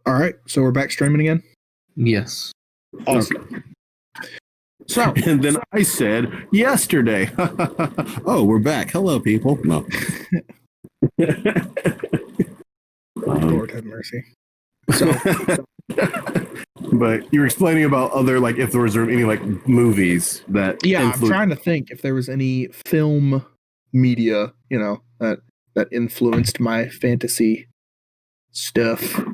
All right, so we're back streaming again? Yes. Awesome. Okay. So, and then I said yesterday. Oh, we're back. Hello, people. No. Lord have mercy. So, but you're explaining about other, like, if there was any like movies that. Yeah, I'm trying to think if there was any film media, that influenced my fantasy stuff.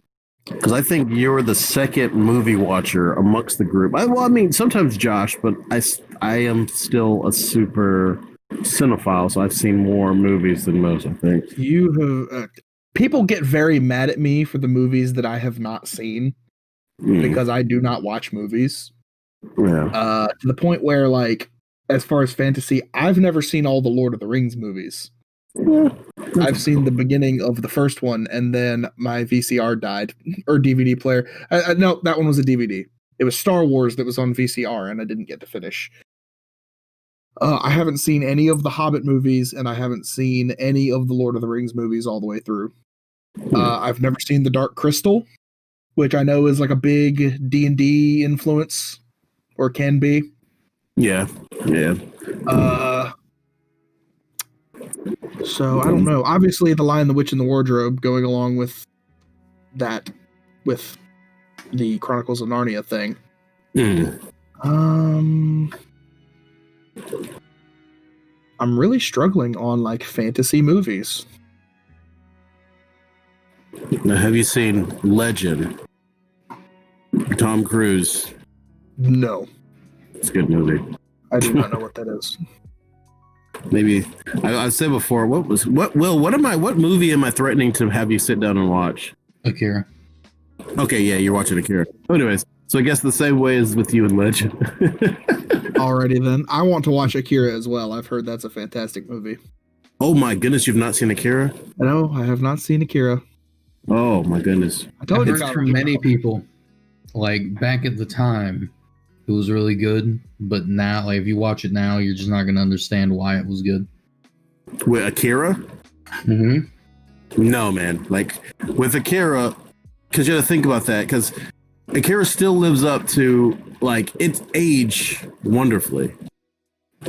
Because I think you're the second movie watcher amongst the group. I mean, sometimes Josh, but I am still a super cinephile, so I've seen more movies than most, I think. You have people get very mad at me for the movies that I have not seen because I do not watch movies. Yeah. To the point where, like, as far as fantasy, I've never seen all the Lord of the Rings movies. Yeah. I've seen the beginning of the first one, and then my VCR died, or DVD player. No, that one was a DVD. It was Star Wars that was on VCR, and I didn't get to finish. I haven't seen any of the Hobbit movies, and I haven't seen any of the Lord of the Rings movies all the way through. I've never seen The Dark Crystal, which I know is like a big D&D influence, or can be. Yeah. So I don't know. Obviously, The Lion, the Witch, and the Wardrobe, going along with that, with the Chronicles of Narnia thing. I'm really struggling on like fantasy movies. Now, have you seen Legend? Tom Cruise. No. It's a good movie. I do not know what that is. Maybe I said before. What movie am I threatening to have you sit down and watch? Akira. Okay, yeah, you're watching Akira. Anyways, so I guess the same way as with you and Legend. Alrighty then. I want to watch Akira as well. I've heard that's a fantastic movie. Oh my goodness, you've not seen Akira? No, I have not seen Akira. Oh my goodness. I've heard from many people, like back at the time, it was really good, but now, like, if you watch it now, you're just not going to understand why it was good. With Akira? Mm-hmm. No, man. Like, with Akira, because you got to think about that, because Akira still lives up to, like, its age wonderfully.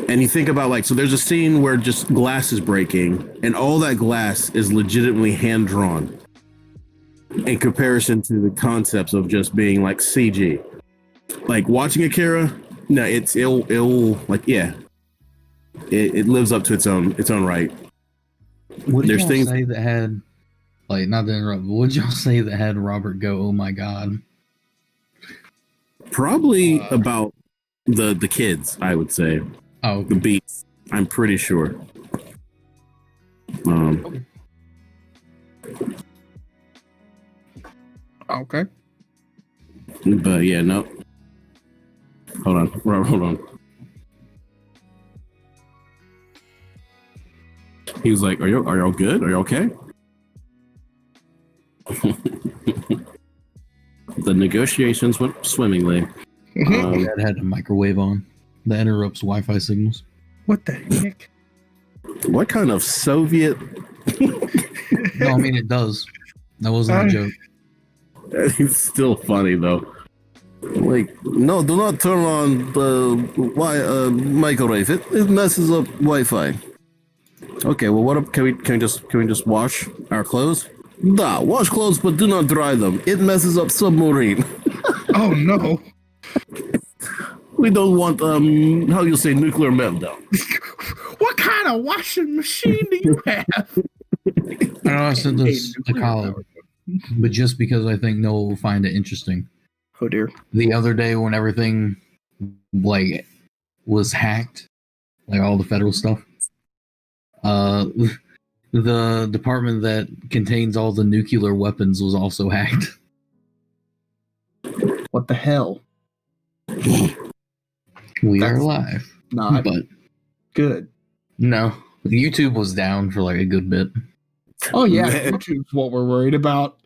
And you think about, like, so there's a scene where just glass is breaking, and all that glass is legitimately hand-drawn in comparison to the concepts of just being, like, CG. Like, watching Akira, no, it'll like, yeah, it lives up to its own right. What did y'all say that had, like, not to interrupt, but what did y'all say that had Robert go, oh my god? Probably about the kids, I would say. Oh, okay. The beats, I'm pretty sure. Okay. But yeah, no. Hold on. He was like, "Are y'all good? Are you okay?" The negotiations went swimmingly. Dad had a microwave on that interrupts Wi-Fi signals. What the heck? What kind of Soviet? No, I mean it does. That wasn't a joke. It's still funny though. Like, no, do not turn on the microwave. It messes up Wi-Fi. Okay, well, what up? Can we just wash our clothes? Nah, wash clothes, but do not dry them. It messes up submarine. Oh no. We don't want how you say nuclear meltdown. What kind of washing machine do you have? I know I said this to college, but just because I think Noah will find it interesting. Oh dear. The other day when everything like was hacked, like all the federal stuff, the department that contains all the nuclear weapons was also hacked. What the hell? We are live. Not but good. No. YouTube was down for like a good bit. Oh yeah, YouTube's what we're worried about.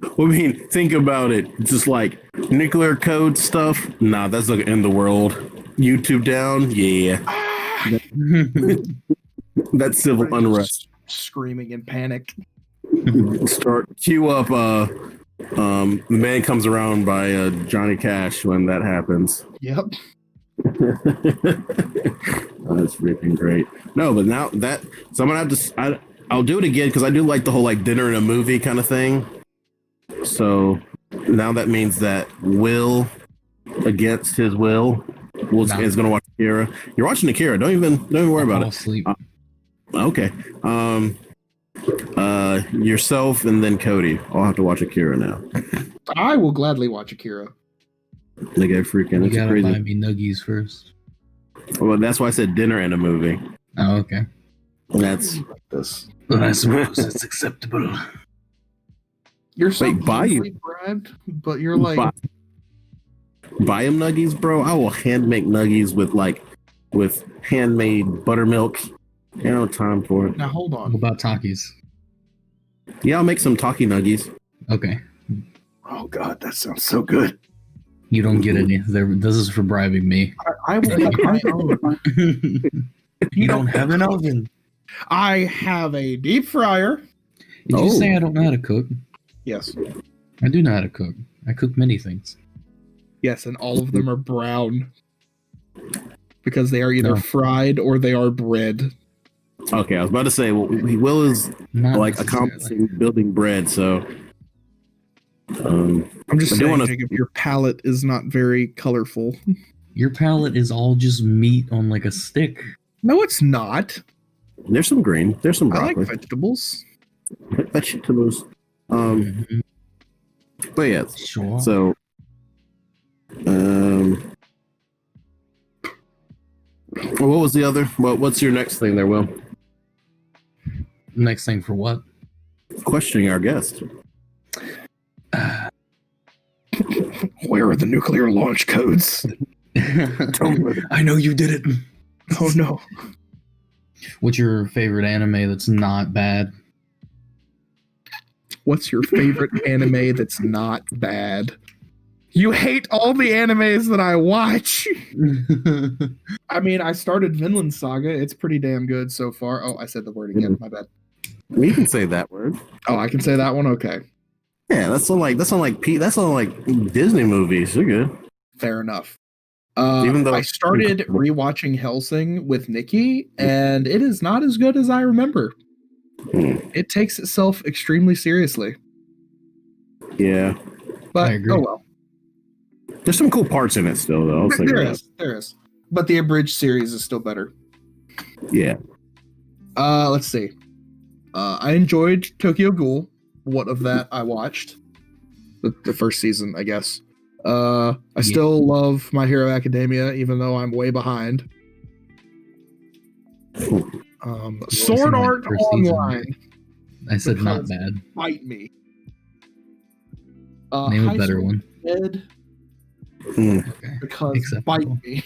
I mean, think about it. It's just like nuclear code stuff. Nah, that's like in the world. YouTube down, yeah. That's civil unrest. Screaming in panic. Cue up The Man Comes Around by Johnny Cash when that happens. Yep. Oh, that's freaking great. No, but now that so I'm gonna have to. I'll do it again because I do like the whole like dinner and a movie kind of thing. So now that means that Will, against his will, is gonna watch Akira. You're watching Akira. Don't even worry about it. Sleep. Okay. Yourself and then Cody. I'll have to watch Akira now. I will gladly watch Akira. They get freaking. You It's gotta crazy. buy me nuggies first. Well, that's why I said dinner and a movie. Oh, okay. That's This. But I suppose it's acceptable. You're so Wait, buy you- easily bribed, but you're like, buy him nuggies, bro. I will hand make nuggies with handmade buttermilk. I don't have time for it. now hold What on. about Takis? Yeah, I'll make some Taki nuggies. Okay. Oh God, that sounds so good. You don't get any. This is for bribing me. I will make my own. You don't have an oven. I have a deep fryer. Did you say I don't know how to cook? Yes. I do know how to cook. I cook many things. Yes, and all of them are brown. Because they are either No. fried or they are bread. Okay, I was about to say, well, Will is Not like necessarily. accomplishing building bread, so. I'm just I do saying, wanna- Jacob, your palette is not very colorful. Your palette is all just meat on like a stick. No, it's not. There's some green. There's some I like broccoli. vegetables. Vegetables. Mhm. But yeah, Sure. so. Well, what was the other? What's your next thing there, Will? Next thing for what? Questioning our guest. Where are the nuclear launch codes? I know you did it. Oh no. What's your favorite anime that's not bad? What's your favorite anime that's not bad? You hate all the animes that I watch. I mean, I started Vinland Saga. It's pretty damn good so far. Oh, I said the word again. My bad. We can say that word. Oh, I can say that one. Okay, Yeah, that's not like Disney movies. They're good. fair enough. Even though I started rewatching Hellsing with Nikki, and it is not as good as I remember. It takes itself extremely seriously. Yeah, But I agree. oh well. there's some cool parts in it still, though. I'll say that. There is. But the abridged series is still better. Yeah. Let's see. I enjoyed Tokyo Ghoul. What of that I watched? The first season, I guess. I still love My Hero Academia, even though I'm way behind. Sword like Art first season. Online. I said not Because- bad. Fight me. Name a High better School one. Dead Okay. because Acceptable. Bite Me.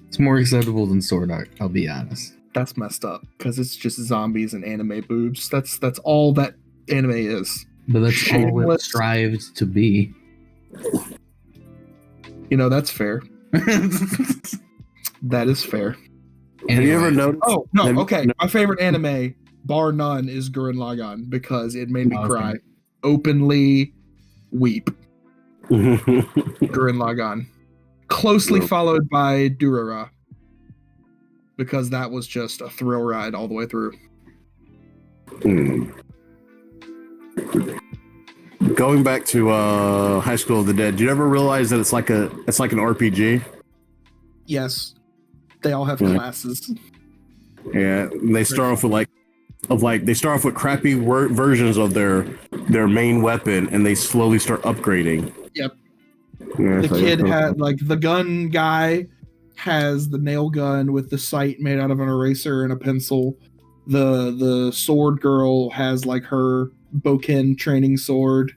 It's more acceptable than Sword Art, I'll be honest. That's messed up because it's just zombies and anime boobs. That's all that anime is. But that's all it Shameless. strives to be. You know, that's fair. That is fair. Have you ever noticed? Oh no, Have you- okay. My favorite anime, bar none, is Gurren Lagann because it made me Okay. cry, openly weep. Gurren Lagann, closely Well- followed by Durara, because that was just a thrill ride all the way through. Going back to High School of the Dead, do you ever realize that it's like an RPG? Yes, they all have Yeah. classes. Yeah, and they start off with they start off with crappy versions of their main weapon, and they slowly start upgrading. Yep. Yeah, The so kid that's- had like the gun guy has the nail gun with the sight made out of an eraser and a pencil. The sword girl has like her Boken training sword.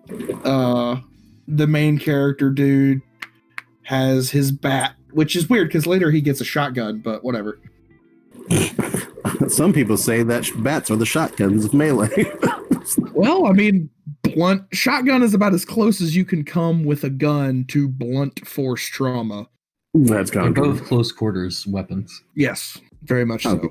The main character dude has his bat, which is weird because later he gets a shotgun, but whatever. Some people say that bats are the shotguns of melee. Well, I mean, blunt shotgun is about as close as you can come with a gun to blunt force trauma. That's They're kind of both close quarters weapons. Yes, very much so. Okay.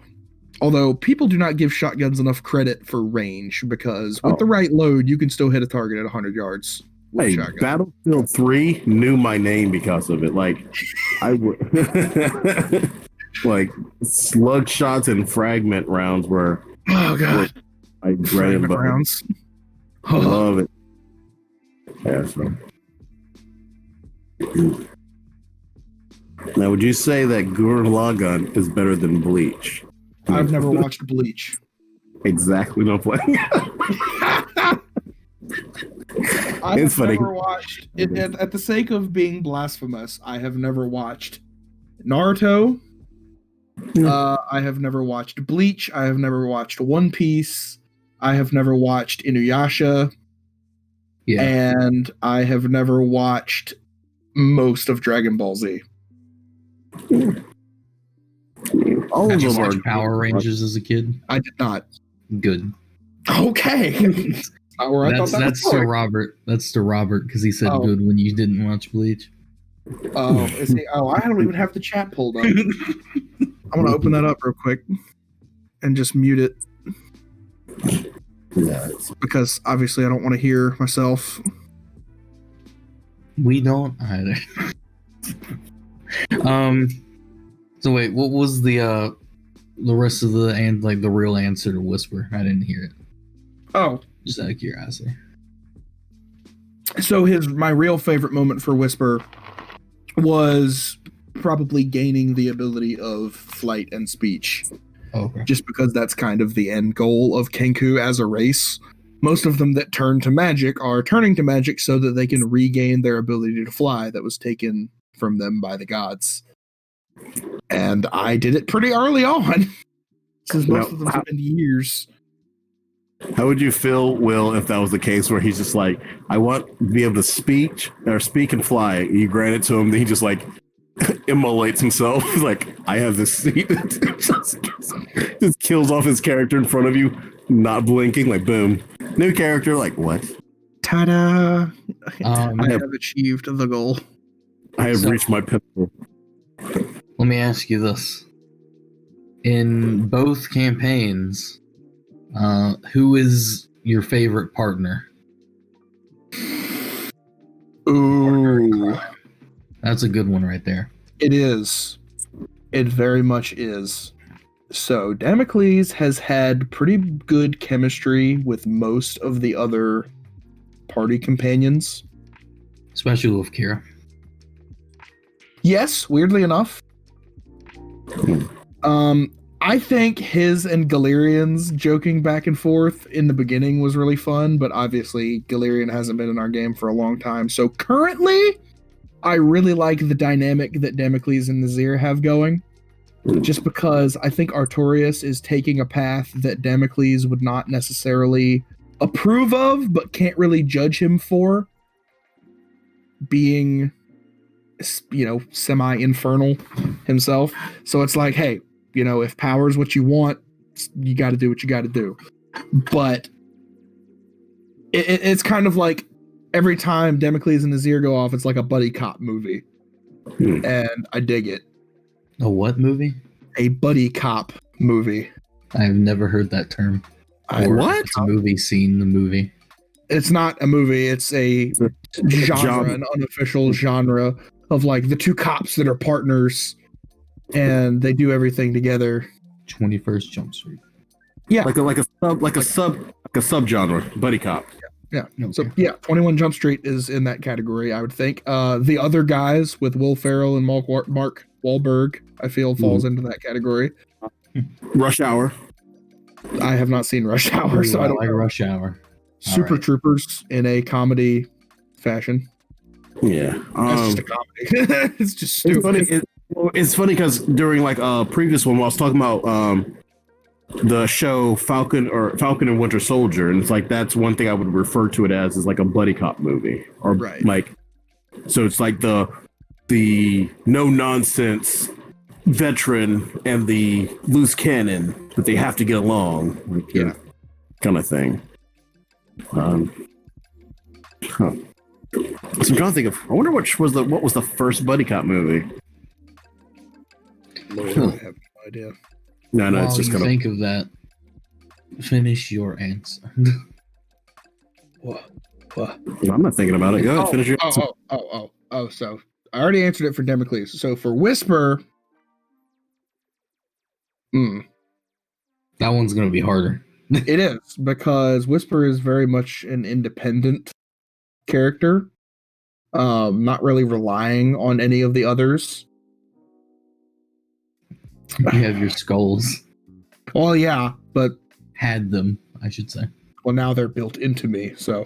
Although people do not give shotguns enough credit for range, because with the right load, you can still hit a target at 100 yards. Hey, Battlefield 3 knew my name because of it. Like, I would like slug shots and fragment rounds were. Oh god, I fragment rounds. I love it. Yeah. So. Now, would you say that Gurren Lagann is better than Bleach? I've never watched Bleach. Exactly, no play. I've never watched it. At the sake of being blasphemous, I have never watched Naruto. I have never watched Bleach. I have never watched One Piece. I have never watched Inuyasha. Yeah. And I have never watched most of Dragon Ball Z. All of them are Power Rangers as a kid. I did not. Good. Okay. That's to Robert. That's to Robert because he said good when you didn't watch Bleach. Oh, is he? Oh, I don't even have the chat pulled up. I want to open that up real quick and just mute it. Yeah. Because obviously I don't want to hear myself. We don't either. So wait, what was the rest of the real answer to Whisper? I didn't hear it. Oh, just out of curiosity. So my real favorite moment for Whisper was probably gaining the ability of flight and speech. Okay. Just because that's kind of the end goal of Kenku as a race. Most of them that turn to magic are turning to magic so that they can regain their ability to fly that was taken from them by the gods. And I did it pretty early on. Since most of them spend years. How would you feel, Will, if that was the case where he's just like, I want to be able to speak and fly. You grant it to him, then he just like immolates himself. He's like, I have this seat. Just kills off his character in front of you, not blinking, like boom. New character, like what? Ta-da! I have achieved the goal. I have reached my pinnacle. Let me ask you this. In both campaigns, who is your favorite partner? Ooh. That's a good one right there. It is. It very much is. So, Damocles has had pretty good chemistry with most of the other party companions. Especially with Kira. Yes, weirdly enough. I think his and Galerian's joking back and forth in the beginning was really fun, but obviously Galerian hasn't been in our game for a long time. So currently, I really like the dynamic that Damocles and Nazir have going. Just because I think Artorias is taking a path that Damocles would not necessarily approve of, but can't really judge him for. Being, semi-infernal himself. So it's like, hey, if power is what you want, you got to do what you got to do. But it's kind of like every time Damocles and Nazir go off, it's like a buddy cop movie. And I dig it. A what movie? A buddy cop movie. I've never heard that term. What? It's a movie, seen the movie. It's not a movie. It's a genre, an unofficial genre of like the two cops that are partners and they do everything together. 21st Jump Street. Yeah. Like a subgenre, buddy cop. Yeah. Okay. So yeah, 21 Jump Street is in that category, I would think. The other guys with Will Ferrell and Mark Wahlberg, I feel falls into that category. Rush Hour. I have not seen Rush Hour, so I don't like Rush Hour. Super Troopers in a comedy fashion. Yeah. That's just a comedy. It's just stupid. It's funny because during like a previous one, I was talking about the show Falcon and Winter Soldier, and it's like that's one thing I would refer to it as is like a buddy cop movie, or like, so it's like the no nonsense veteran and the loose cannon, but they have to get along, like, kind of thing. So I'm trying to think of. I wonder what was the first buddy cop movie. I have no idea. No, While it's just you gonna. think of that, finish your answer. What? I'm not thinking about it. Go ahead, finish your. So I already answered it for Democles. So for Whisper, That one's gonna be harder. it is because Whisper is very much an independent character, not really relying on any of the others. You have your skulls. Well, yeah, but Had them, I should say. well, now they're built into me, so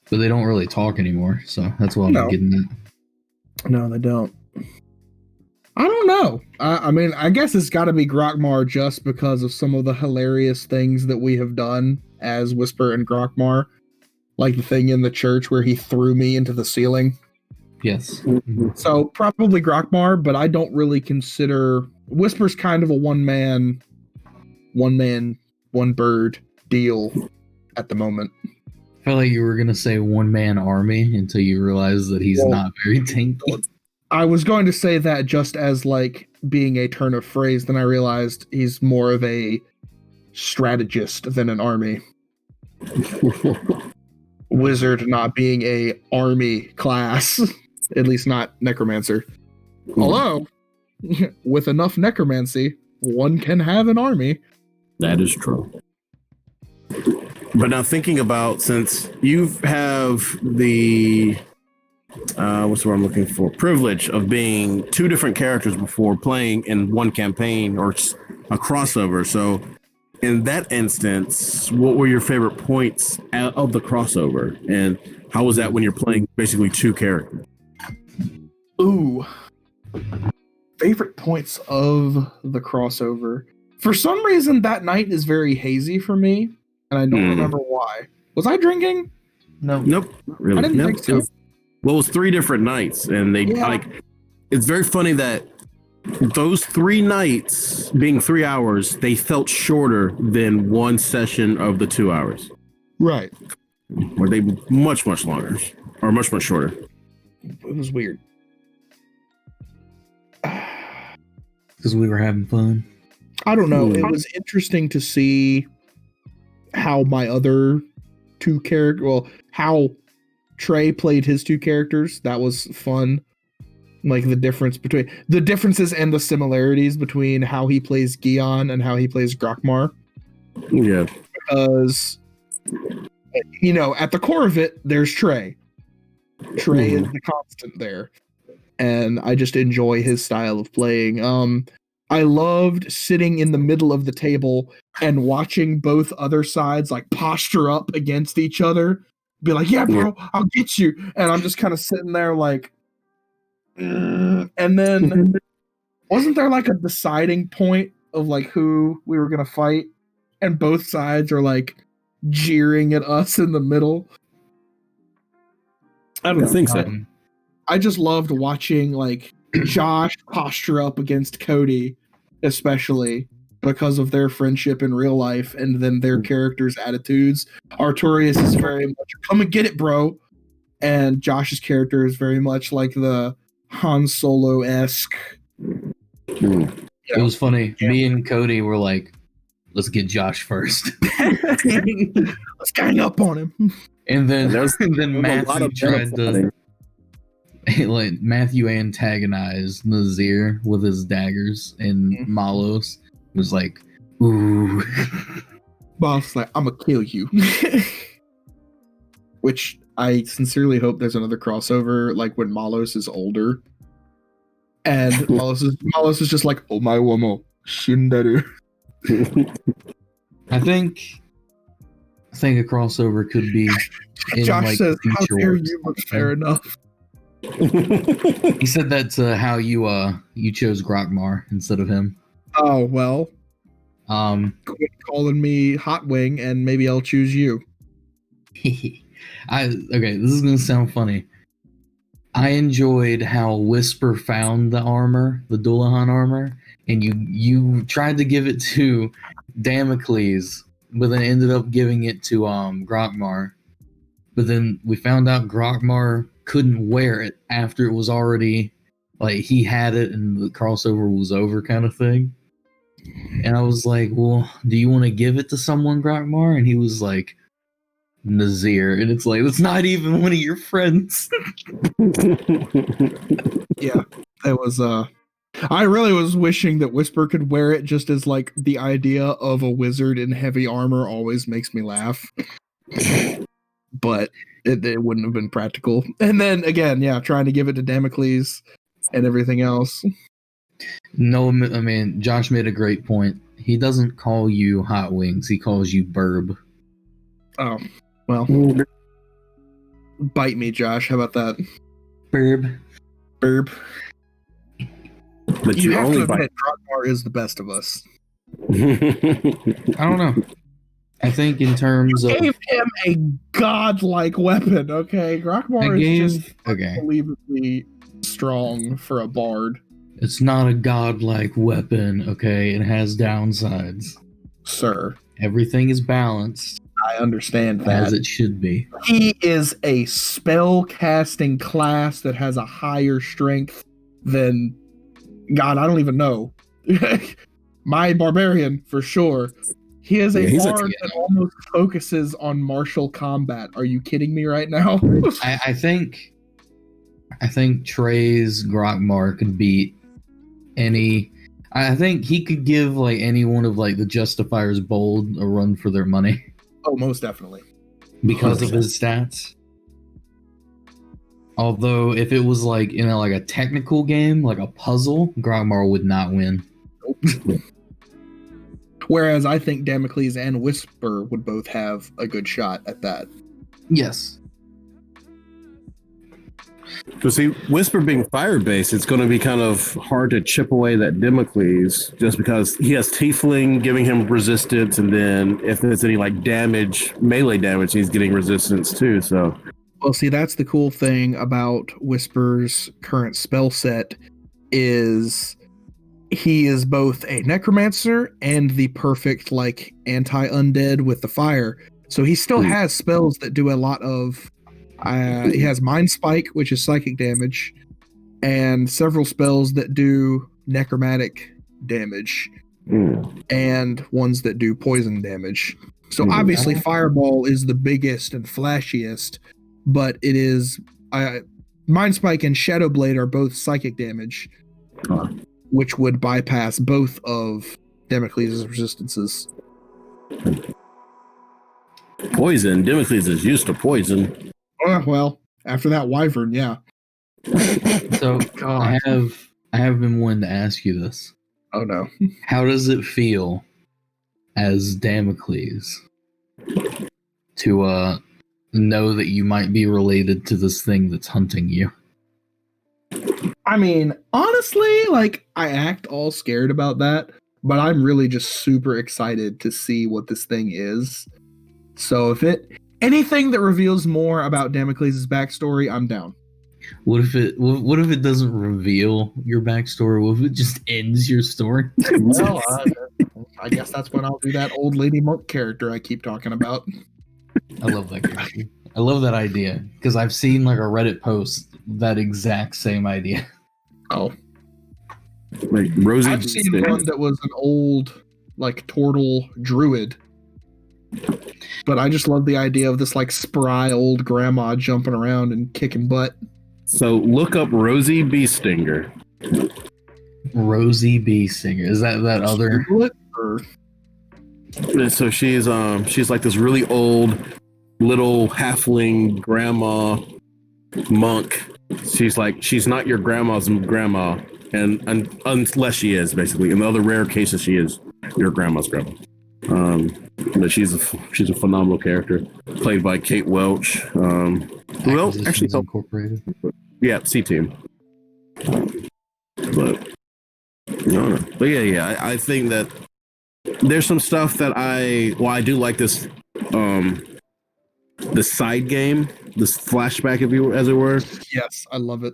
But they don't really talk anymore, so that's what No. I'm getting at. no, they don't. I don't know. I mean, I guess it's got to be Grokmar just because of some of the hilarious things that we have done as Whisper and Grokmar, like the thing in the church where he threw me into the ceiling. Yes. So probably Grokmar, but I don't really consider Whisper's kind of a one man, one bird deal at the moment. I felt like you were gonna say one-man army until you realized that he's not very tanky. I was going to say that just as like being a turn of phrase, then I realized he's more of a strategist than an army. Wizard not being a army class, at least not necromancer. Although, with enough necromancy, one can have an army. That is true. But now thinking about, since you have the what's the word I'm looking for? Privilege of being two different characters before playing in one campaign or a crossover. So in that instance, what were your favorite points of the crossover? And how was that when you're playing basically two characters? Ooh. Favorite points of the crossover. For some reason, that night is very hazy for me, and I don't remember why. Was I drinking? No. Nope. Really? I didn't think so. Well, it was 3 different nights, and they it's very funny that those 3 nights being 3 hours, they felt shorter than one session of the 2 hours. Right. Or they much longer, or much shorter. It was weird. Because we were having fun. I don't know. It was interesting to see how my other two characters, well, how Trey played his 2 characters. That was fun. Like the differences and the similarities between how he plays Gion and how he plays Grokmar. Yeah. Because, you know, at the core of it, there's Trey. Trey is the constant there. And I just enjoy his style of playing. I loved sitting in the middle of the table and watching both other sides like posture up against each other. Be like, yeah, bro, I'll get you. And I'm just kind of sitting there like, and then wasn't there like a deciding point of like who we were going to fight? And both sides are like jeering at us in the middle. I don't think so. I just loved watching like Josh posture up against Cody, especially because of their friendship in real life and then their characters' attitudes. Artorias is very much, come and get it, bro. And Josh's character is very much like the Han Solo-esque. It was funny. Yeah. Me and Cody were like, let's get Josh first. Let's gang up on him. And then Matthew tried to... like Matthew antagonized Nazir with his daggers, and Malos was like, "Ooh." Boss like, "I'm gonna kill you." Which I sincerely hope there's another crossover, like when Malos is older, and Malos is just like, "Oh my womo, shindaru." I think a crossover could be. Josh like says, "How dare you?" But fair enough. He said that's how you chose Grokmar instead of him. Oh well. Quit calling me Hot Wing, and maybe I'll choose you. Okay, this is gonna sound funny. I enjoyed how Whisper found the armor, the Dullahan armor, and you tried to give it to Damocles, but then ended up giving it to Grokmar. But then we found out Grokmar couldn't wear it after it was already like he had it and the crossover was over, kind of thing. And I was like, well, do you want to give it to someone, Grokmar? And he was like, Nazir. And it's like, it's not even one of your friends. Yeah, it was. I really was wishing that Whisper could wear it, just as like the idea of a wizard in heavy armor always makes me laugh. But it wouldn't have been practical. And then again, yeah, trying to give it to Damocles and everything else. No, I mean, Josh made a great point. He doesn't call you Hot Wings. He calls you Burb. Oh, well. Bite me, Josh. How about that? Burb. Burb. But You you have only to buy. admit, Grokmar is the best of us. I don't know. I think in terms of... Gave him a godlike weapon, okay? Grokmar is just unbelievably strong for a bard. It's not a godlike weapon, okay? It has downsides. Sir. Everything is balanced. I understand that. As it should be. He is a spell casting class that has a higher strength than... God, I don't even know. My barbarian, for sure. He is a bard that almost focuses on martial combat. Are you kidding me right now? I think Trey's Grokmar could beat any... I think he could give like any one of like the Justifiers Bold a run for their money. Oh, most definitely. Because of his stats. Although if it was like in like a technical game, like a puzzle, Grokmar would not win. Nope. Whereas I think Damocles and Whisper would both have a good shot at that. Yes. So see, Whisper being fire-based, it's going to be kind of hard to chip away that Damocles just because he has Tiefling giving him resistance, and then if there's any like damage, melee damage, he's getting resistance too. So, well, see, that's the cool thing about Whisper's current spell set is he is both a necromancer and the perfect like anti-undead with the fire. So he still has spells that do a lot of he has Mind Spike, which is psychic damage, and several spells that do necromantic damage, and ones that do poison damage. So obviously Fireball is the biggest and flashiest, but it is Mind Spike and Shadow Blade are both psychic damage, which would bypass both of Damocles' resistances. Poison. Damocles is used to poison. Well, after that wyvern, yeah. So I have been wanting to ask you this. Oh no. How does it feel as Damocles to know that you might be related to this thing that's hunting you? I mean, honestly, like, I act all scared about that, but I'm really just super excited to see what this thing is. So if anything that reveals more about Damocles' backstory, I'm down. What if it doesn't reveal your backstory? What if it just ends your story? Well, I guess that's when I'll do that old lady monk character I keep talking about. I love that character. I love that idea because I've seen like a Reddit post that exact same idea. Oh, like Rosie. I've seen one that was an old like turtle druid, but I just love the idea of this like spry old grandma jumping around and kicking butt. So look up Rosie Beestinger. Rosie Beestinger. Is that other? So she's like this really old little halfling grandma monk. She's not your grandma's grandma, and unless she is basically. In the other rare cases, she is your grandma's grandma. But she's a phenomenal character, played by Kate Welch. Well, actually, Incorporated. Yeah, C Team. But no. But yeah. I think that there's some stuff that I do like this. The side game, this flashback, as it were. Yes, I love it.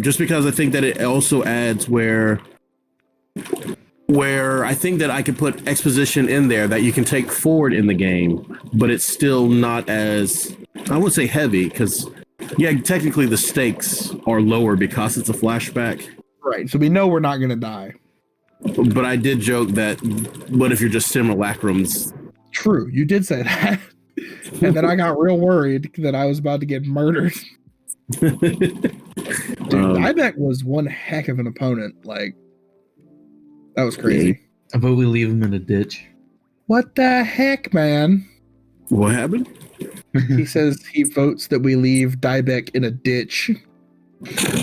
Just because I think that it also adds where I think that I could put exposition in there that you can take forward in the game, but it's still not as, I wouldn't say heavy, because technically the stakes are lower because it's a flashback. Right, so we know we're not going to die. But I did joke that, what if you're just simulacrums? True, you did say that. And then I got real worried that I was about to get murdered. Dude, Dybeck was one heck of an opponent. Like, that was crazy. How about we leave him in a ditch? What the heck, man? What happened? He says he votes that we leave Dybeck in a ditch.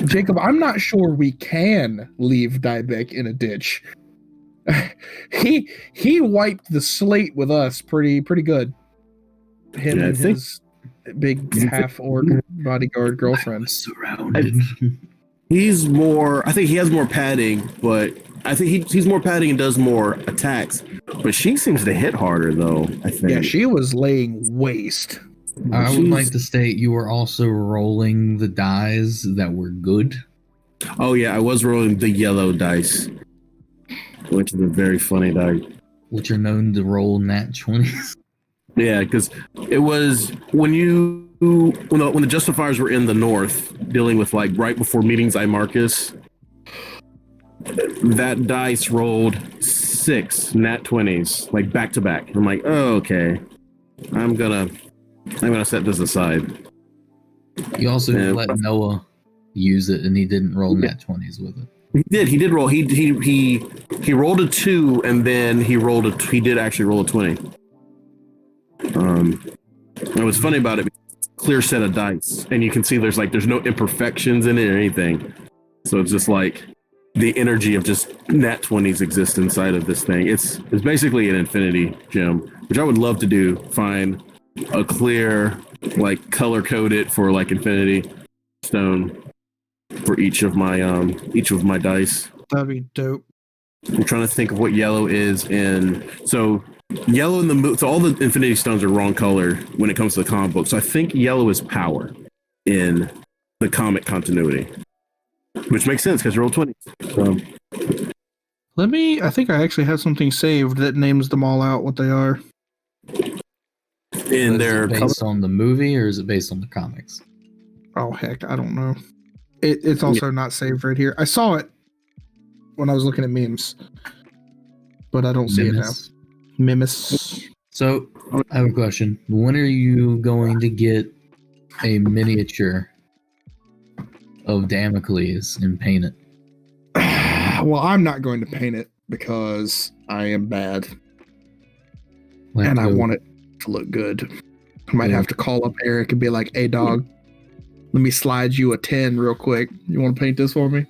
Jacob, I'm not sure we can leave Dybeck in a ditch. He wiped the slate with us pretty good. Him and his big half-orc bodyguard girlfriend. Surrounded. He's more. I think he has more padding, but I think he's more padding and does more attacks. But she seems to hit harder, though. I think. Yeah, she was laying waste. I would like to state you were also rolling the dice that were good. Oh yeah, I was rolling the yellow dice, which is a very funny die. Which are known to roll nat 20s. Yeah, because it was when the Justifiers were in the north, dealing with like right before meetings Marcus. That dice rolled 6 nat 20s, like back to back. I'm like, oh, okay. I'm gonna set this aside. You also let Noah use it, and he didn't roll nat 20s with it. He did roll. He rolled a 2, and then he did actually roll a 20. And what's funny about it, clear set of dice, and you can see there's no imperfections in it or anything. So it's just like the energy of just nat 20s exists inside of this thing. It's basically an infinity gem, which I would love to do. Find a clear, like, color code it for like infinity stone for each of my dice. That'd be dope. I'm trying to think of what yellow is in. So yellow in the so all the infinity stones are wrong color when it comes to the comic book. So I think yellow is power in the comic continuity, which makes sense because roll 20. So. I think I actually have something saved that names them all out what they are. In their based on the movie, or is it based on the comics? Oh heck, I don't know. It's also not saved right here. I saw it when I was looking at memes, but I don't see it now. Mimus. So I have a question. When are you going to get a miniature of Damocles and paint it? Well, I'm not going to paint it because I am bad, and I want it to look good. I might have to call up Eric and be like, "Hey, dog, let me slide you a 10 real quick. You want to paint this for me?"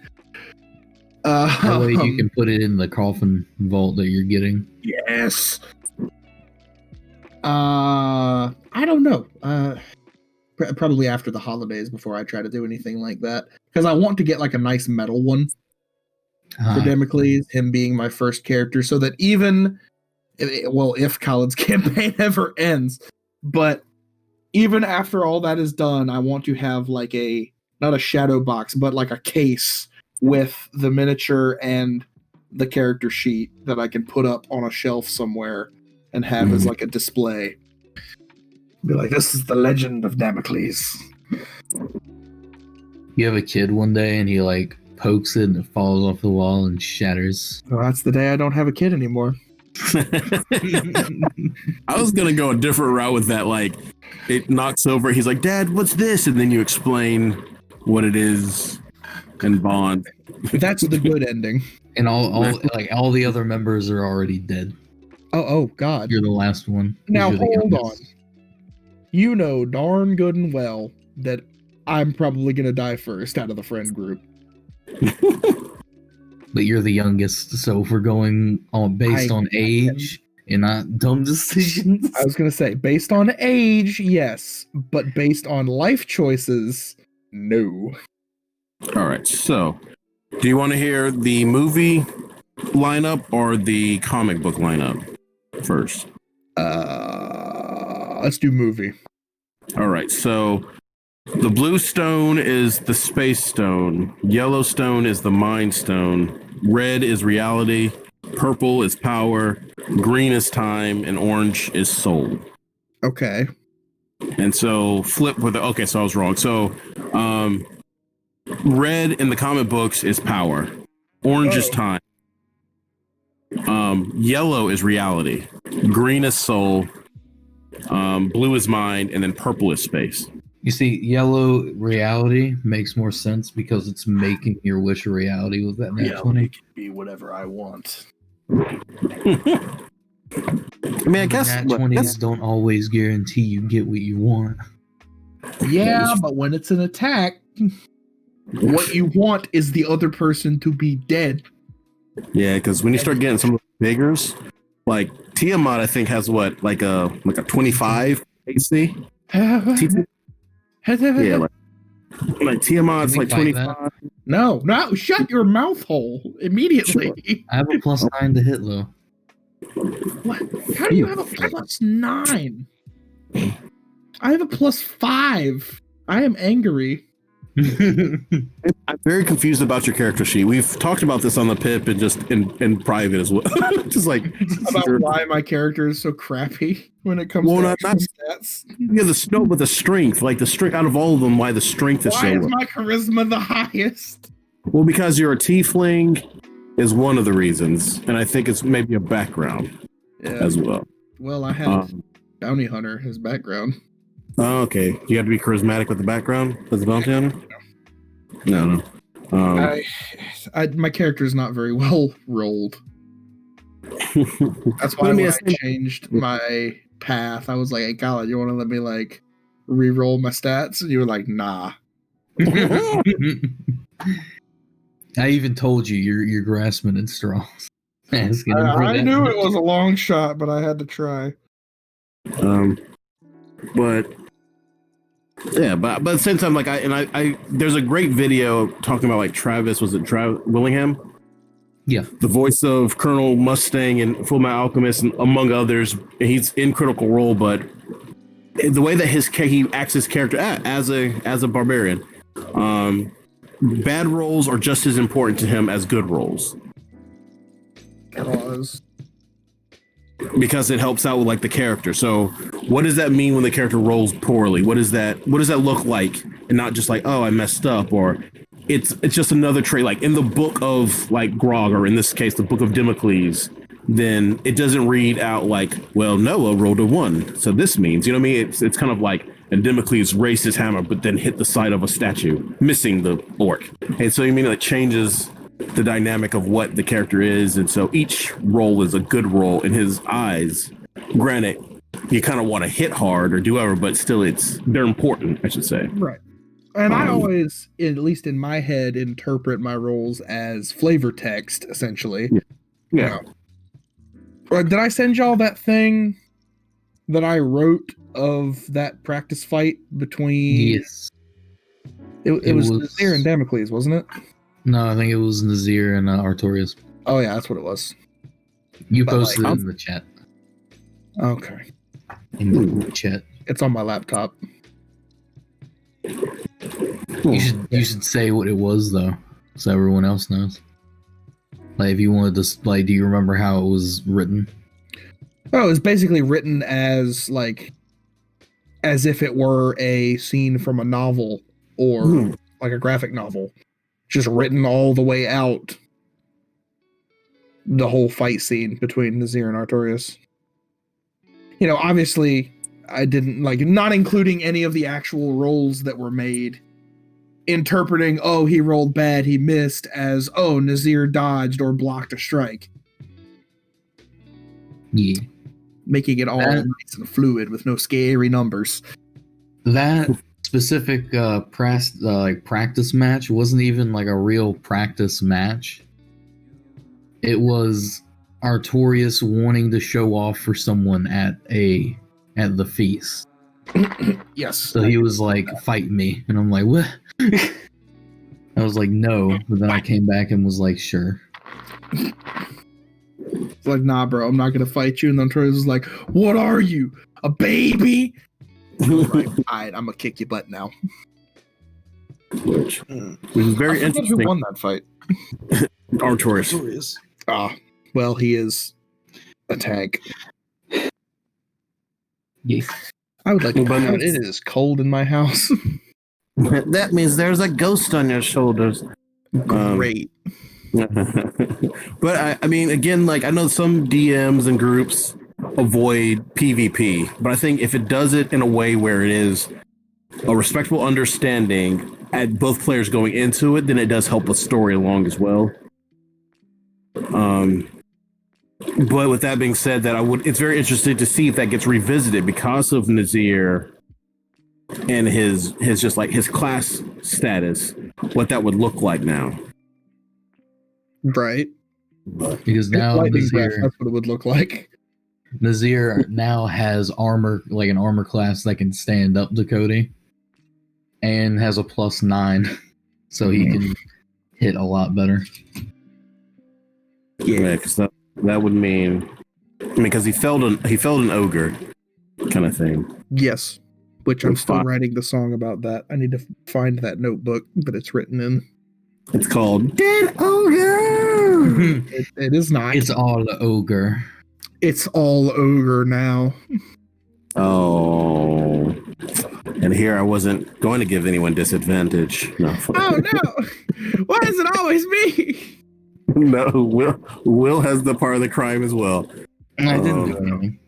That way you can put it in the coffin vault that you're getting. Yes. I don't know. Probably after the holidays before I try to do anything like that, because I want to get like a nice metal one for Damocles, him being my first character, so that even if Khaled's campaign ever ends, but even after all that is done, I want to have like not a shadow box, but like a case with the miniature and the character sheet that I can put up on a shelf somewhere and have as like a display. Be like, this is the legend of Damocles. You have a kid one day and he like pokes it and it falls off the wall and shatters. Well, that's the day I don't have a kid anymore. I was gonna go a different route with that. Like, it knocks over. He's like, "Dad, what's this?" And then you explain what it is and bond. That's the good ending. And all the other members are already dead. Oh God! You're the last one. Now hold on. You know darn good and well that I'm probably gonna die first out of the friend group. But you're the youngest, so if we're going based on age and not dumb decisions. I was gonna say based on age, yes, but based on life choices, no. All right, so do you want to hear the movie lineup or the comic book lineup first? Let's do movie. All right, so the blue stone is the space stone, yellow stone is the mind stone, red is reality, purple is power, green is time, and orange is soul. Okay. And so flip with okay, so I was wrong. So red in the comic books is power, orange is time, Yellow is reality, green is soul, blue is mind, and then purple is space. You see, yellow reality makes more sense because it's making your wish a reality with that nat 20. Can be whatever I want. I mean, I guess nat 20s don't always guarantee you get what you want. Yeah, but when it's an attack, what you want is the other person to be dead. Yeah, because when you start getting some of the biggers, like Tiamat, I think has what, like a 25 AC. Yeah, like Tiamat's like 25. No, shut your mouth hole immediately. Sure. I have a +9 to hit though. What? How do you have a +9? I have a +5. I am angry. I'm very confused about your character sheet. We've talked about this on the PiP and just in private as well. Just like about why my character is so crappy when it comes to not stats. Yeah, the strength, like the strength out of all of them. Why the strength is so? Why is my charisma the highest? Well, because you're a tiefling is one of the reasons, and I think it's maybe a background as well. Well, I had Bounty Hunter, his background. Oh, okay. You have to be charismatic with the background as a bounty hunter? No. My character is not very well rolled. That's why when I changed my path, I was like, hey, Kyle, you want to let me like re-roll my stats? And you were like, nah. I even told you you're grasping at straws. I knew it was a long shot, but I had to try. But yeah, but at the same time, like I there's a great video talking about like Travis Willingham? Yeah, the voice of Colonel Mustang and Fullmetal Alchemist, and among others. He's in Critical Role, but the way that he acts his character as a barbarian, bad roles are just as important to him as good roles. Because it helps out with like the character. So what does that mean when the character rolls poorly? What does that look like? And not just like, oh, I messed up, or it's just another trait. Like in the book of like Grog, or in this case, the book of Damocles, then it doesn't read out like, well, Noah rolled a 1. So this means, you know what I mean? It's kind of like, and Damocles raised his hammer, but then hit the side of a statue, missing the orc. And so you mean it changes the dynamic of what the character is, and so each role is a good role in his eyes. Granted, you kind of want to hit hard or do whatever, but still they're important, I should say. Right. And I always, at least in my head, interpret my roles as flavor text, essentially. Yeah. Did I send y'all that thing that I wrote of that practice fight between... Yes. It was Nazir and Damocles, wasn't it? No, I think it was Nazir and Artorias. Oh, yeah, that's what it was. You posted it in the chat. Okay. In the chat. It's on my laptop. You should say what it was, though, so everyone else knows. Like, if you wanted to, like, do you remember how it was written? Oh, it was basically written as if it were a scene from a novel or like a graphic novel. Just written all the way out. The whole fight scene between Nazir and Artorias. You know, obviously, I didn't, like, not including any of the actual rolls that were made. Interpreting, oh, he rolled bad, he missed, as, oh, Nazir dodged or blocked a strike. Yeah. Making it all nice and fluid with no scary numbers. That specific practice match wasn't even like a real practice match. It was Artorias wanting to show off for someone at the feast. Yes. So he was like, fight me. And I'm like, what? I was like, no. But then I came back and was like, sure. It's like, nah, bro, I'm not going to fight you. And then Artorias was like, what are you? A baby? Like, all right, I'm going to kick your butt now. Which was very interesting. Who won that fight? Artorias. Ah, well, he is a tank. Yes. I would like to point out it is cold in my house. That means there's a ghost on your shoulders. Great. But I mean, again, like I know some DMs and groups avoid PvP, but I think if it does it in a way where it is a respectful understanding at both players going into it, then it does help the story along as well. But with that being said, it's very interesting to see if that gets revisited because of Nazir and his just like his class status, what that would look like now. Right. Because now Nazir, that's what it would look like. Nazir now has armor, like an armor class that can stand up to Cody, and has a +9, so he can hit a lot better. Yeah, because that would mean, because he felled an ogre, kind of thing. Yes, which I'm still writing the song about that. I need to find that notebook that it's written in. It's called Dead Ogre. It is not. It's all ogre. It's all ogre now. Oh. And here I wasn't going to give anyone disadvantage. No. Oh no! Why is it always me? No, Will has the part of the crime as well. I didn't do anything.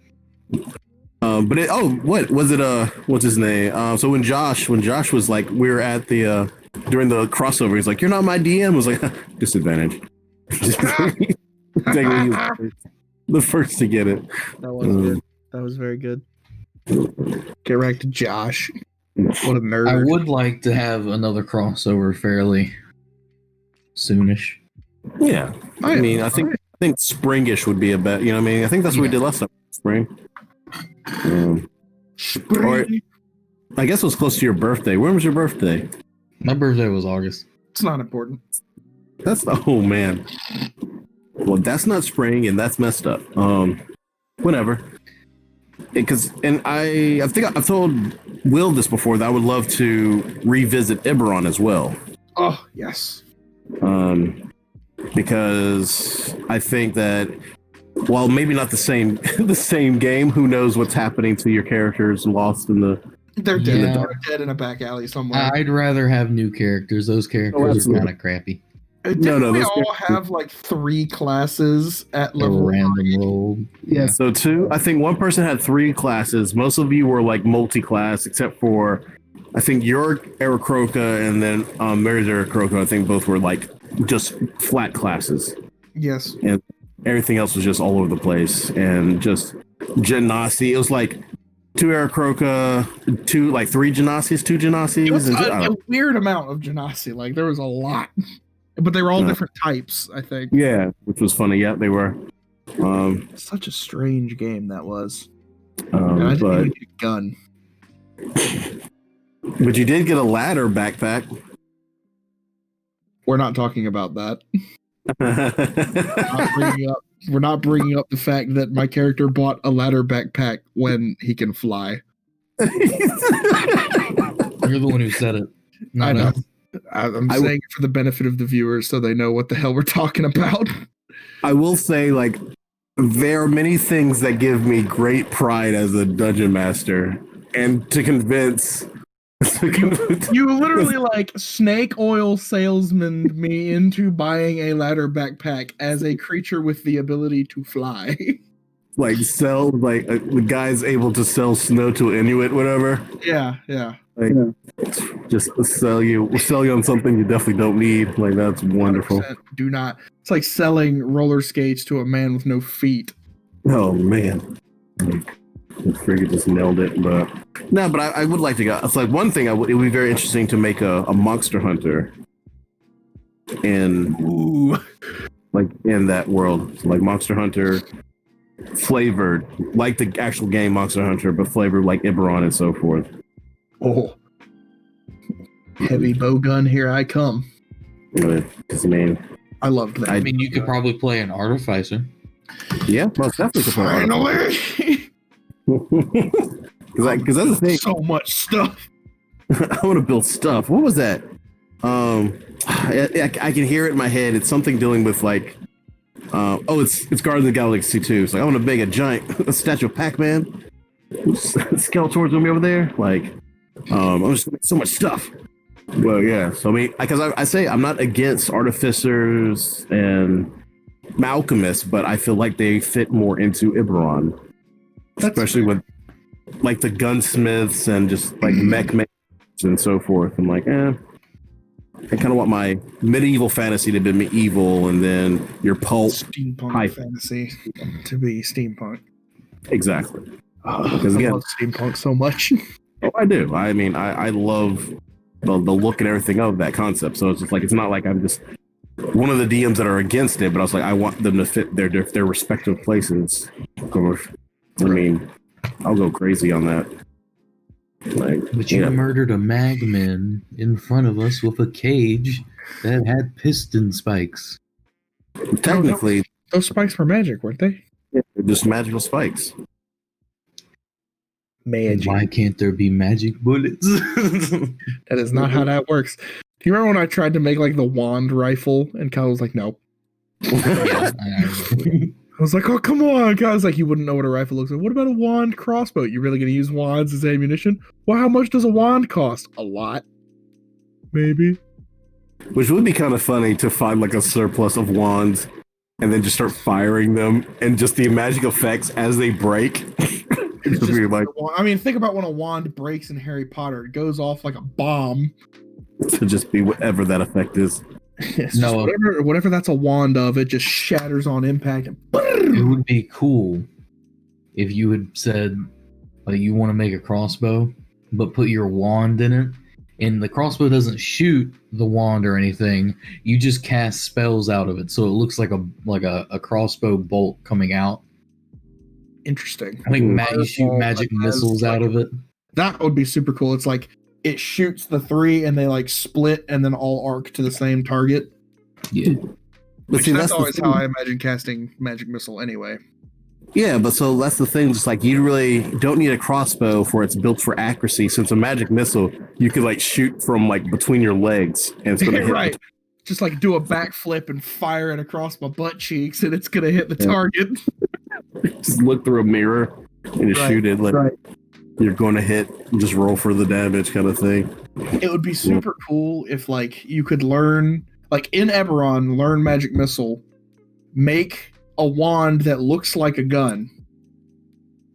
But what was it? What's his name? So when Josh was like, we were at the during the crossover, he's like, "You're not my DM." I was like, disadvantage. The first to get it. That was good. That was very good. Get back to Josh. What a nerd. I would like to have another crossover fairly soonish. Yeah. I mean, I think springish would be a bet. You know what I mean? I think that's what we did last time. Spring. Or, I guess it was close to your birthday. When was your birthday? My birthday was August. It's not important. Oh man. Well, that's not spring, and that's messed up. Whatever. Because I think I've told Will this before, that I would love to revisit Iberon as well. Oh yes. Because I think that while maybe not the same game, who knows what's happening to your characters lost in the. They're dead. Yeah. They're dead in a back alley somewhere. I'd rather have new characters. Those characters are kind of crappy. Didn't we all have like 3 classes at level random roll? Yeah. So 2. I think one person had 3 classes. Most of you were like multi-class, except for I think your Aarakocra and then Mary's Aarakocra. I think both were like just flat classes. Yes. And everything else was just all over the place and just Genasi. It was like 2 Aarakocra, 3 Genasis, 2 Genasis. It was a weird amount of Genasi. Like there was a lot. But they were all different types, I think. Yeah, which was funny. Yeah, they were. Such a strange game that was. And I didn't even get a gun. But you did get a ladder backpack. We're not talking about that. We're not bringing up the fact that my character bought a ladder backpack when he can fly. You're the one who said it. I know. I'm saying it for the benefit of the viewers so they know what the hell we're talking about. I will say, like, there are many things that give me great pride as a dungeon master. And to convince... You literally, like, snake oil salesman me into buying a ladder backpack as a creature with the ability to fly. Like, sell, like, the guy's able to sell snow to Inuit, whatever. Yeah. Like, just sell you on something you definitely don't need. Like, that's wonderful. Do not. It's like selling roller skates to a man with no feet. Oh man, I freaking just nailed it. But no, but I would like to go. It's like one thing. It would be very interesting to make a Monster Hunter in that world, like Monster Hunter flavored like the actual game Monster Hunter, but flavored like Iberon and so forth. Oh, heavy bowgun, here I come. I loved that. I mean, you could probably play an Artificer. Yeah, most definitely could play an Artificer. Because that's the thing. So much stuff. I want to build stuff. What was that? I can hear it in my head. It's something dealing with like, it's Guardians of the Galaxy 2. It's like I want to make a statue of Pac-Man. Skeletor's gonna be over there. Like, I'm just gonna make so much stuff. Well, yeah. So I mean, because I say I'm not against artificers and alchemists, but I feel like they fit more into Iberon, especially with like the gunsmiths and just like mech makers and so forth. I'm like, I kind of want my medieval fantasy to be medieval, and then your pulp steampunk fantasy to be steampunk. Exactly. Because I love steampunk so much. Oh, I do. I mean, I love the look and everything of that concept. So it's just like, it's not like I'm just one of the DMs that are against it, but I was like, I want them to fit their respective places. Of course. I mean, I'll go crazy on that. Like, but you murdered a magman in front of us with a cage that had piston spikes. Technically, those spikes were magic, weren't they? Yeah, they're just magical spikes. Magic. Why can't there be magic bullets? That is not how that works. Do you remember when I tried to make like the wand rifle and Kyle was like, no. Yeah, I was like, oh, come on. Kyle's like, you wouldn't know what a rifle looks like. What about a wand crossbow? You really going to use wands as ammunition? Well, how much does a wand cost? A lot. Maybe. Which would be kind of funny to find like a surplus of wands and then just start firing them and just the magic effects as they break. Just like, I mean, think about when a wand breaks in Harry Potter. It goes off like a bomb. To just be whatever that effect is. No, whatever that's a wand of, it just shatters on impact. It would be cool if you had said, like, you want to make a crossbow, but put your wand in it, and the crossbow doesn't shoot the wand or anything. You just cast spells out of it, so it looks like a crossbow bolt coming out. Interesting. Like you shoot magic missiles out of it. That would be super cool. It's like it shoots the three and they like split and then all arc to the same target. Yeah. But see, that's always how I imagine casting magic missile anyway. Yeah, but so that's the thing. Just like you really don't need a crossbow for it's built for accuracy. So it's a magic missile. You could like shoot from like between your legs and it's going to hit. Right. Just like do a backflip and fire it across my butt cheeks and it's going to hit the target. Just look through a mirror and just shoot it. Like you're going to hit and just roll for the damage kind of thing. It would be super cool if like you could learn, like in Eberron, learn magic missile, make a wand that looks like a gun,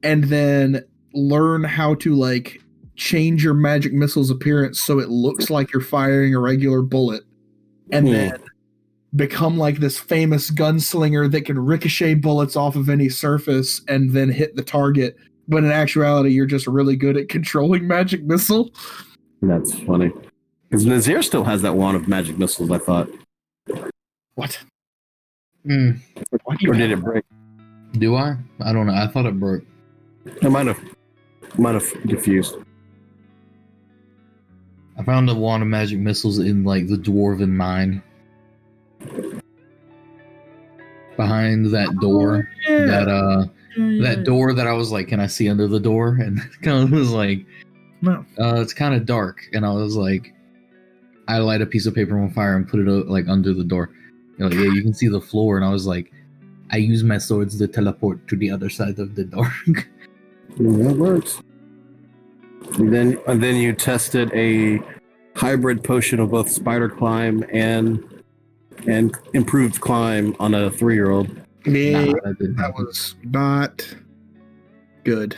and then learn how to like change your magic missile's appearance so it looks like you're firing a regular bullet, and then become like this famous gunslinger that can ricochet bullets off of any surface and then hit the target. But in actuality, you're just really good at controlling magic missile. That's funny. Because Nazir still has that wand of magic missiles, I thought. What? Or did it break? Do I? I don't know. I thought it broke. I might have confused. I found a wand of magic missiles in like the dwarven mine. Behind that door. That door that I was like, can I see under the door? And it kind of was like, no. It's kind of dark. And I was like, I light a piece of paper on fire and put it like under the door. You're like, yeah, you can see the floor. And I was like, I use my swords to teleport to the other side of the door. That works. And then you tested a hybrid potion of both spider climb and improved climb on a 3-year-old. Yeah, that was not good.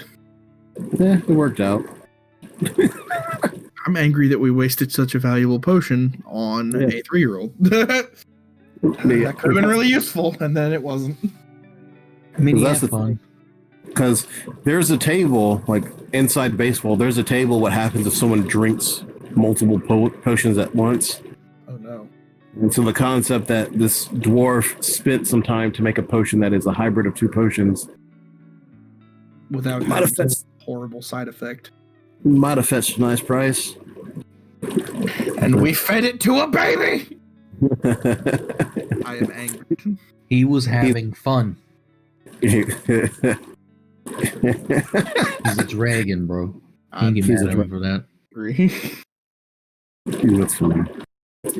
Yeah, it worked out. I'm angry that we wasted such a valuable potion on a 3-year-old. That could have been really useful, and then it wasn't. I mean, that's the fun. Because there's a table, like inside baseball, there's a table what happens if someone drinks multiple potions at once. Oh, no. And so the concept that this dwarf spent some time to make a potion that is a hybrid of 2 potions. Without having a horrible side effect. Might have fetched a nice price. And we fed it to a baby! I am angry. He was having fun. He's a dragon, bro. Can't get mad at him for that. That's funny.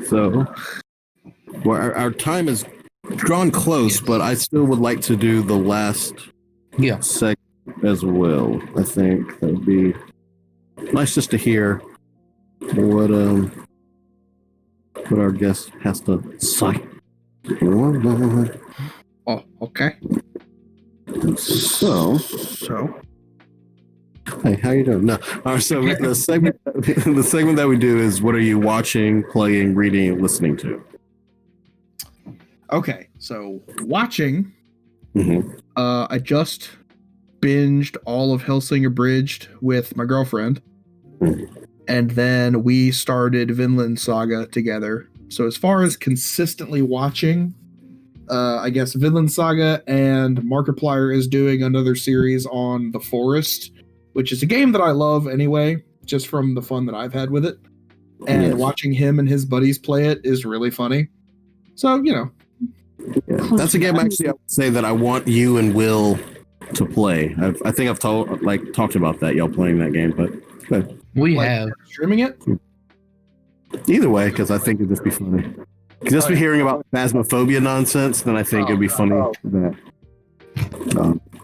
So, well, our time is drawn close, but I still would like to do the last segment as well. I think that would be nice just to hear what but our guest has to sign. Oh, okay. So, hey, how you doing? No, all right. So the segment that we do is what are you watching, playing, reading, and listening to? Okay, so watching. Mm-hmm. I just binged all of Hellsinger Bridged with my girlfriend, and then we started Vinland Saga together. So as far as consistently watching, I guess Vinland Saga, and Markiplier is doing another series on The Forest, which is a game that I love anyway, just from the fun that I've had with it. And watching him and his buddies play it is really funny. So, Yeah. That's a game actually I would say that I want you and Will to play. I think I've talked about that, y'all playing that game, but we have streaming it. Either way, because I think it'd just be funny. Just be hearing about Phasmophobia nonsense, then I think it'd be funny.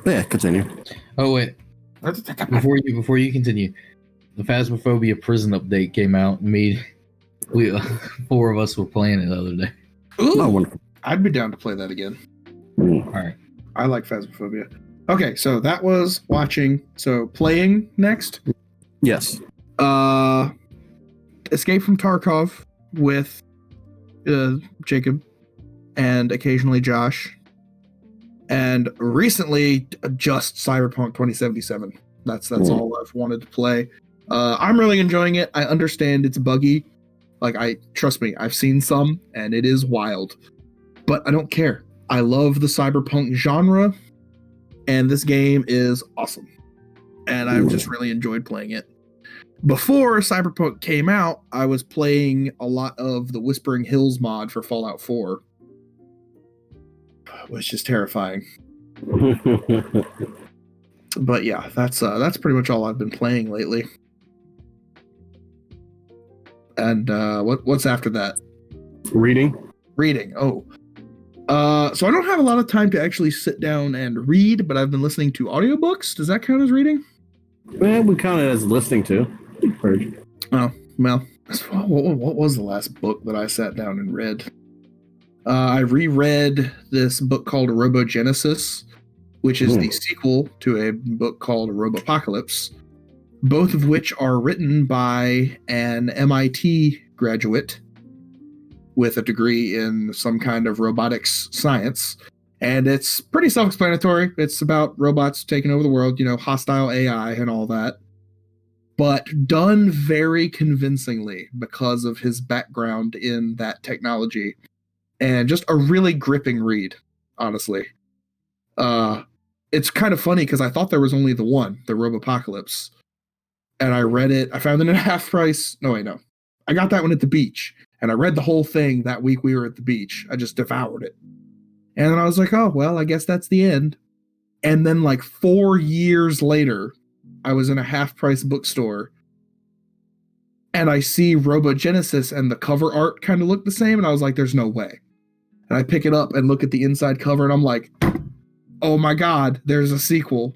Yeah, continue. Oh wait, before you continue, the Phasmophobia prison update came out. We 4 of us were playing it the other day. Ooh, oh, wonderful. I'd be down to play that again. All right, I like Phasmophobia. Okay, so that was watching. So playing next. Yes. Escape from Tarkov with Jacob and occasionally Josh. And recently, just Cyberpunk 2077. That's all I've wanted to play. I'm really enjoying it. I understand it's buggy. Trust me, I've seen some, and it is wild. But I don't care. I love the cyberpunk genre, and this game is awesome. And I've just really enjoyed playing it. Before Cyberpunk came out, I was playing a lot of the Whispering Hills mod for Fallout 4, which is terrifying. But yeah, that's pretty much all I've been playing lately. And what's after that? Reading. Oh. So I don't have a lot of time to actually sit down and read, but I've been listening to audiobooks. Does that count as reading? Well, we count it as listening to. Oh, well, what was the last book that I sat down and read? I reread this book called Robogenesis, which is the sequel to a book called Robopocalypse, both of which are written by an MIT graduate with a degree in some kind of robotics science. And it's pretty self-explanatory. It's about robots taking over the world, hostile AI and all that. But done very convincingly because of his background in that technology. And just a really gripping read, honestly. It's kind of funny because I thought there was only the one, the Robopocalypse. And I read it. I found it at half price. No, wait, no. I got that one at the beach. And I read the whole thing that week we were at the beach. I just devoured it. And then I was like, oh, well, I guess that's the end. And then 4 years later, I was in a half-price bookstore. And I see Robogenesis and the cover art kind of look the same. And I was like, there's no way. And I pick it up and look at the inside cover. And I'm like, oh my God, there's a sequel.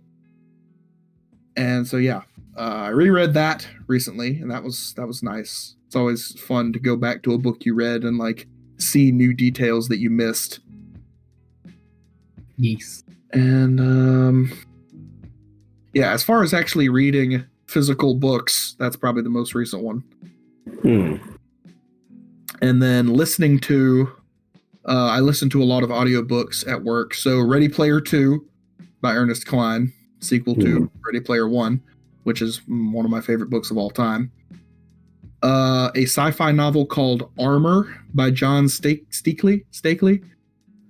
And so, yeah, I reread that recently. And that was nice. It's always fun to go back to a book you read and see new details that you missed. Yes. And yeah, as far as actually reading physical books, that's probably the most recent one. And then listening to, I listen to a lot of audiobooks at work. So Ready Player 2 by Ernest Cline, sequel to Ready Player 1, which is one of my favorite books of all time. A sci-fi novel called Armor by John Stakely,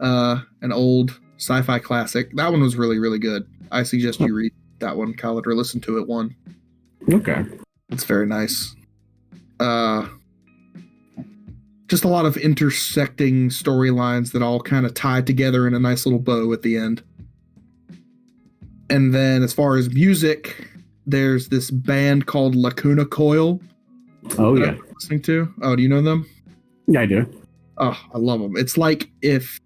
an old sci-fi classic. That one was really, really good. I suggest you read that one, Khaled, or listen to it one. Okay. It's very nice. Just a lot of intersecting storylines that all kind of tie together in a nice little bow at the end. And then as far as music, there's this band called Lacuna Coil. Oh, yeah. I'm listening to. Oh, do you know them? Yeah, I do. Oh, I love them. It's like if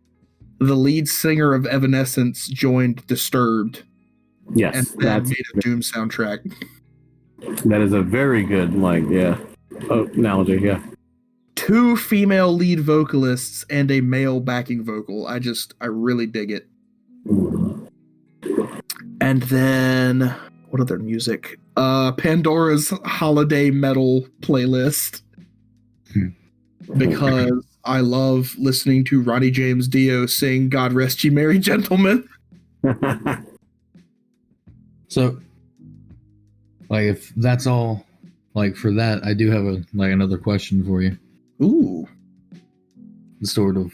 the lead singer of Evanescence joined Disturbed. Yes. And that made a Doom soundtrack. That is a very good, analogy, yeah. 2 female lead vocalists and a male backing vocal. I really dig it. And then what other music? Pandora's holiday metal playlist. Because I love listening to Ronnie James Dio sing God Rest Ye Merry Gentlemen. So, like, if that's all, like, for that, I do have another question for you. Ooh. Sort of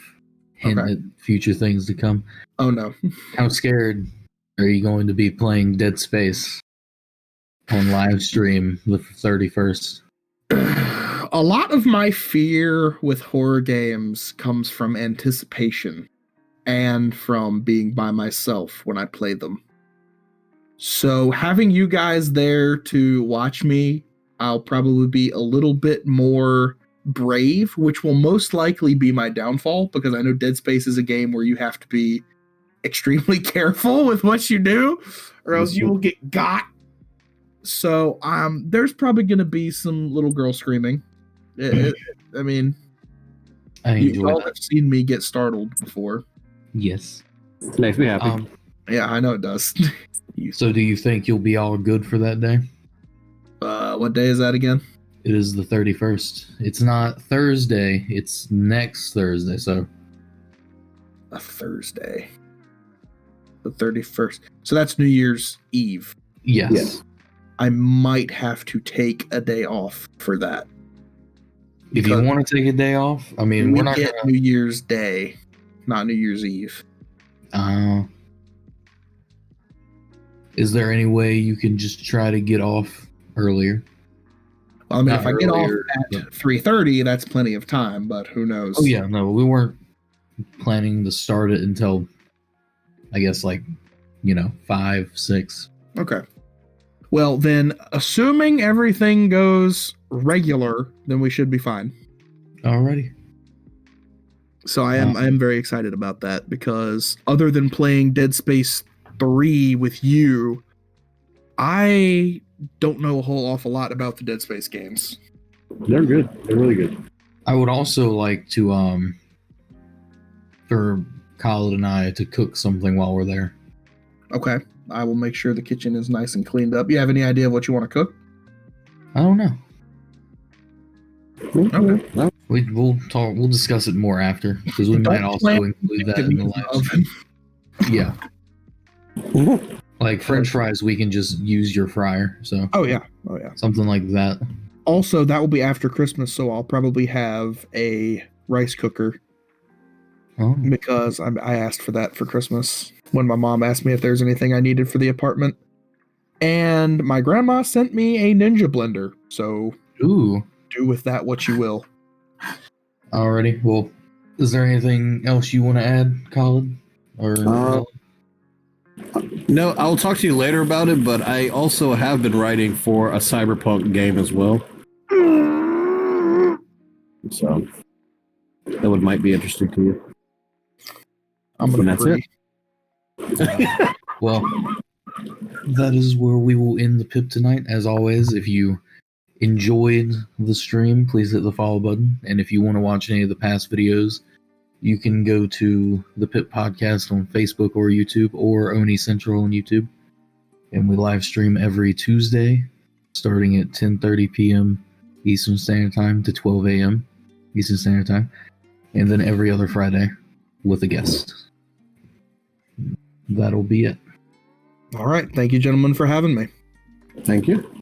hint at future things to come. Oh, no. How scared are you going to be playing Dead Space on live stream the 31st? A lot of my fear with horror games comes from anticipation and from being by myself when I play them. So having you guys there to watch me, I'll probably be a little bit more brave, which will most likely be my downfall, because I know Dead Space is a game where you have to be extremely careful with what you do, or else you will get got. So there's probably going to be some little girl screaming. I mean, you all have seen me get startled before. Yes. It makes me happy. Yeah, I know it does. So do you think you'll be all good for that day? What day is that again? It is the 31st. It's not Thursday. It's next Thursday, so. A Thursday. The 31st. So that's New Year's Eve. Yes. I might have to take a day off for that. If you want to take a day off, I mean, we're not get New Year's Day, not New Year's Eve. Is there any way you can just try to get off earlier? Well, I mean, if I get off at 3:30, that's plenty of time, but who knows? Oh, yeah, no, we weren't planning to start it until, I guess, 5, 6. Okay. Well, then, assuming everything goes regular, then we should be fine. Alrighty. So I am very excited about that, because other than playing Dead Space 3 with you, I don't know a whole awful lot about the Dead Space games. They're good. They're really good. I would also like to, for Khaled and I to cook something while we're there. Okay. I will make sure the kitchen is nice and cleaned up. You have any idea of what you want to cook? I don't know. Okay. We'll discuss it more after, because we might also include that in the live stream. Yeah. Like French fries, we can just use your fryer. So. Oh yeah. Something like that. Also, that will be after Christmas, so I'll probably have a rice cooker. Oh. Because I asked for that for Christmas when my mom asked me if there's anything I needed for the apartment. And my grandma sent me a Ninja blender. So do with that what you will. Alrighty. Well, is there anything else you want to add, Colin? Or no, I'll talk to you later about it, but I also have been writing for a cyberpunk game as well. So that might be interesting to you. I'm going to agree. Well, that is where we will end the PiP tonight. As always, if you enjoyed the stream, please hit the follow button. And if you want to watch any of the past videos, you can go to the PiP Podcast on Facebook or YouTube, or Oni Central on YouTube. And we live stream every Tuesday, starting at 10:30 p.m. Eastern Standard Time to 12 a.m. Eastern Standard Time. And then every other Friday with a guest. That'll be it. All right. Thank you, gentlemen, for having me. Thank you.